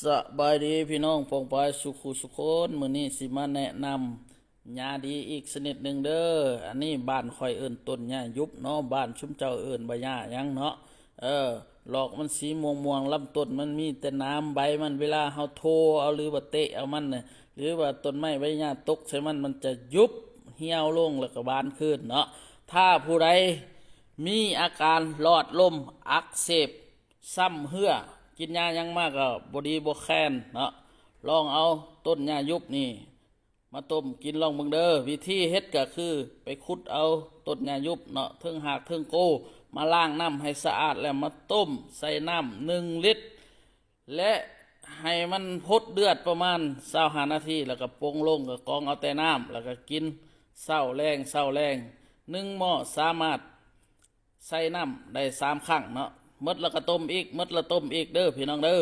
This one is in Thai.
สบายดีพี่น้องปองปายสุขุสุคนมื้อนี้สิมาแนะนำหญ้าดีอีกชนิดหนึ่งเด้ออันนี้บ้านข่อยเอิ้นต้นหญ้ายุบเนาะบ้านชุมเจ้าเอิ้นบ่หญ้าหยังเนาะหลอกมันสีม่วงๆลำต้นมันมีแต่น้ำใบมันเวลาเฮาโทเอาหรือว่าเตะเอามันน่ะหรือว่าต้นไม้ใบหญ้าตกใส่มันจะยุบเหี่ยวลงแล้วก็บานขึ้นเนาะถ้าผู้ใดมีอาการหลอดลมอักเสบซ้ำเหื่อกินยายังมากก็บดีบแคนเนาะลองเอาต้นยายุบนี่มาต้มกินลองเบิ่งเด้อวิธีเฮ็ดก็คือไปขุดเอาต้นยายุบเนาะเทิงหากเทิงโกมาล้างน้ำให้สะอาดแล้วมาต้มใส่น้ำ1 ลิตรและให้มันพดเดือดประมาณ25 นาทีแล้วก็ปรุงลงก็กรองเอาแต่น้ำแล้วก็กินเช้าแรง1 หม้อสามารถใส่น้ำได้3 ครั้งเนาะหมดแล้วก็ต้มอีกหมดแล้วต้มอีกเด้อพี่น้องเด้อ